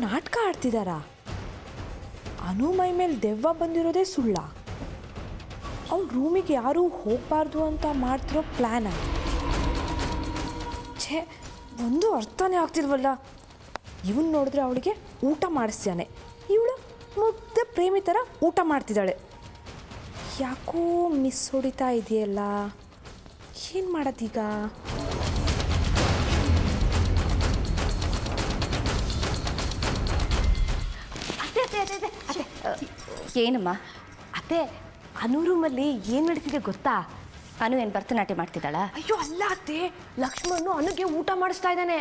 ನಾಟಕ ಆಡ್ತಿದ್ದಾರಾ? ಅನು ಮೈ ಮೇಲೆ ದೆವ್ವ ಬಂದಿರೋದೇ ಸುಳ್ಳ? ಅವ್ಳ ರೂಮಿಗೆ ಯಾರೂ ಹೋಗಬಾರ್ದು ಅಂತ ಮಾಡ್ತಿರೋ ಪ್ಲ್ಯಾನ? ಛೇ, ಒಂದು ಅರ್ಥನೇ ಆಗ್ತಿಲ್ವಲ್ಲ. ಇವನು ನೋಡಿದ್ರೆ ಅವಳಿಗೆ ಊಟ ಮಾಡಿಸ್ತಾನೆ, ಇವಳು ಮುಗ್ಧ ಪ್ರೇಮಿ ಥರ ಊಟ ಮಾಡ್ತಿದ್ದಾಳೆ. ಯಾಕೋ ಮಿಸ್ ಹೊಡಿತಾ ಇದೆಯಲ್ಲ, ಏನು ಮಾಡೋದೀಗ? ಅತ್ತೆ ಅತ್ತೆ ಅತ್ತೆ ಅತ್ತೆ ಅತ್ತೆ ಏನಮ್ಮ? ಅತ್ತೆ, ಅನು ರೂಮಲ್ಲಿ ಏನು ನಡೀತಿದೆ ಗೊತ್ತಾ? ಅನು ಏನು ಭರತನಾಟ್ಯ ಮಾಡ್ತಿದ್ದಾಳ? ಅಯ್ಯೋ ಅಲ್ಲ ಅತ್ತೆ, ಲಕ್ಷ್ಮಣ್ಣು ಅನುಗೆ ಊಟ ಮಾಡಿಸ್ತಾ ಇದ್ದಾನೆ.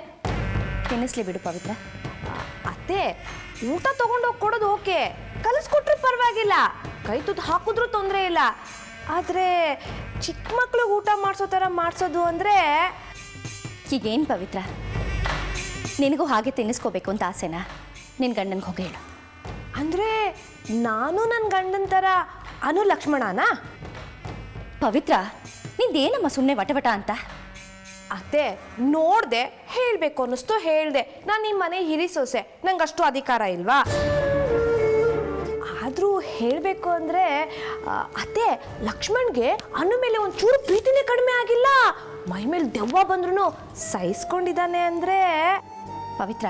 ತಿನ್ನಿಸ್ಲಿ ಬಿಡು ಪವಿತ್ರ. ಅತ್ತೆ, ಊಟ ತೊಗೊಂಡೋಗಿ ಕೊಡೋದು ಓಕೆ, ಕಲಿಸ್ಕೊಟ್ರೂ ಪರವಾಗಿಲ್ಲ, ಕೈ ತುತ್ತು ಹಾಕಿದ್ರೂ ತೊಂದರೆ ಇಲ್ಲ. ಆದರೆ ಚಿಕ್ಕ ಮಕ್ಳಿಗೆ ಊಟ ಮಾಡಿಸೋ ಥರ ಮಾಡಿಸೋದು ಅಂದರೆ... ಈಗೇನು ಪವಿತ್ರ, ನಿನಗೂ ಹಾಗೆ ತಿನ್ನಿಸ್ಕೋಬೇಕು ಅಂತ ಆಸೆನಾ? ನಿನ್ನ ಗಂಡನಿಗೆ ಹೋಗಿ ಹೇಳು. ಅಂದರೆ ನಾನು ನನ್ನ ಗಂಡನ ಥರ ಅನು ಲಕ್ಷ್ಮಣನಾ? ಪವಿತ್ರ, ನಿಂದೇನಮ್ಮ ಸುಮ್ಮನೆ ವಟವಟ ಅಂತ? ಅತ್ತೆ, ನೋಡಿದೆ, ಹೇಳಬೇಕು ಅನ್ನಿಸ್ತು ಹೇಳಿದೆ. ನಾನು ನಿಮ್ಮ ಮನೆ ಹಿರಿ ಸೊಸೆ, ನಂಗೆ ಅಷ್ಟು ಅಧಿಕಾರ ಇಲ್ವಾ? ಆದರೂ ಹೇಳಬೇಕು ಅಂದರೆ ಅತ್ತೆ, ಲಕ್ಷ್ಮಣ್ಗೆ ಅನು ಮೇಲೆ ಒಂಚೂರು ಪ್ರೀತಿನೇ ಕಡಿಮೆ ಆಗಿಲ್ಲ. ಮೈ ಮೇಲೆ ದೆವ್ವ ಬಂದ್ರೂ ಸಹಿಸ್ಕೊಂಡಿದ್ದಾನೆ ಅಂದರೆ... ಪವಿತ್ರ,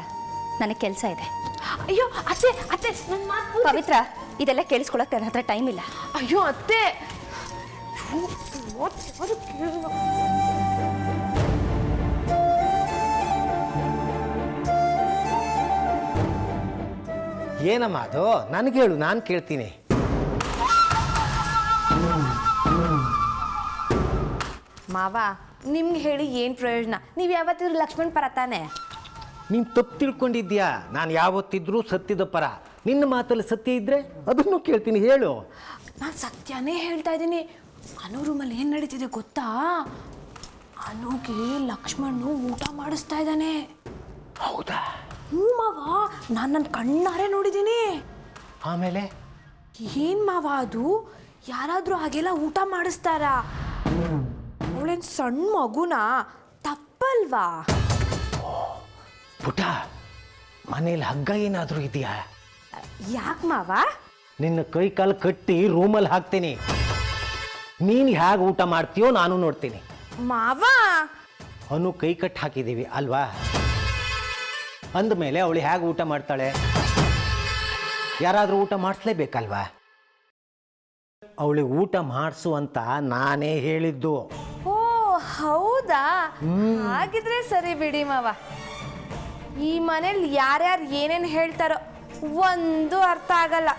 ನನಗೆ ಕೆಲಸ ಇದೆ. ಅಯ್ಯೋ ಅತ್ತೆ ಅತ್ತೆ, ನನ್ನ ಮಾತು... ಪವಿತ್ರ, ಇದೆಲ್ಲ ಕೇಳಿಸ್ಕೊಳಕ್ಕೆ ನನ್ನ ಹತ್ರ ಟೈಮ್ ಇಲ್ಲ. ಅಯ್ಯೋ ಅತ್ತೆ, ಏನಮ್ಮ ಅದು? ನನಗೆ ಹೇಳು, ನಾನು ಕೇಳ್ತೀನಿ. ಮಾವ, ನಿಮ್ಗೆ ಹೇಳಿ ಏನು ಪ್ರಯೋಜನ? ನೀವು ಯಾವತ್ತಿದ್ರು ಲಕ್ಷ್ಮಣ್ ಪರ ತಾನೆ? ನೀನು ತಪ್ಪು ತಿಳ್ಕೊಂಡಿದ್ಯಾ. ನಾನು ಯಾವತ್ತಿದ್ರೂ ಸತ್ಯದ ಪರ. ನಿನ್ನ ಮಾತಲ್ಲಿ ಸತ್ಯ ಇದ್ದರೆ ಅದನ್ನು ಕೇಳ್ತೀನಿ, ಹೇಳು. ನಾನು ಸತ್ಯನೇ ಹೇಳ್ತಾ ಇದ್ದೀನಿ. ಅನು ರೂಮಲ್ಲಿ ಏನು ನಡೀತಿದೆ ಗೊತ್ತಾ? ಅನುಗೆ ಲಕ್ಷ್ಮಣ್ಣು ಊಟ ಮಾಡಿಸ್ತಾ ಇದ್ದಾನೆ. ಹೌದಾ? ಹ್ಞೂ ಮಾವ, ನಾನು ನನ್ನ ಕಣ್ಣಾರೆ ನೋಡಿದ್ದೀನಿ. ಆಮೇಲೆ ಏನು ಮಾವ ಅದು? ಯಾರಾದರೂ ಹಾಗೆಲ್ಲ ಊಟ ಮಾಡಿಸ್ತಾರಾ? ಅವಳೇನು ಸಣ್ಣ ಮಗುನಾ? ತಪ್ಪಲ್ವಾ? ಪುಟ, ಮನೇಲಿ ಹಗ್ಗ ಏನಾದರೂ ಇದೆಯಾ? ಯಾಕೆ ಮಾವ? ನಿನ್ನ ಕೈ ಕಾಲು ಕಟ್ಟಿ ರೂಮಲ್ಲಿ ಹಾಕ್ತೀನಿ. ನೀನು ಹೇಗೆ ಊಟ ಮಾಡ್ತೀಯೋ ನಾನು ನೋಡ್ತೀನಿ. ಮಾವ, ಅನು ಕೈ ಕಟ್ಟು ಹಾಕಿದ್ದೀವಿ ಅಲ್ವಾ? ಅಂದಮೇಲೆ ಅವಳು ಹೇಗೆ ಊಟ ಮಾಡ್ತಾಳೆ? ಯಾರಾದರೂ ಊಟ ಮಾಡಿಸ್ಲೇಬೇಕಲ್ವಾ? ಅವಳಿಗೆ ಊಟ ಮಾಡಿಸು ಅಂತ ನಾನೇ ಹೇಳಿದ್ದು. ಓ ಹೌದಾ? ಹಾಗಿದ್ರೆ ಸರಿ ಬಿಡಿ ಮಾವ. ಈ ಮನೇಲಿ ಯಾರ್ಯಾರು ಏನೇನು ಹೇಳ್ತಾರೋ ಒಂದು ಅರ್ಥ ಆಗಲ್ಲ.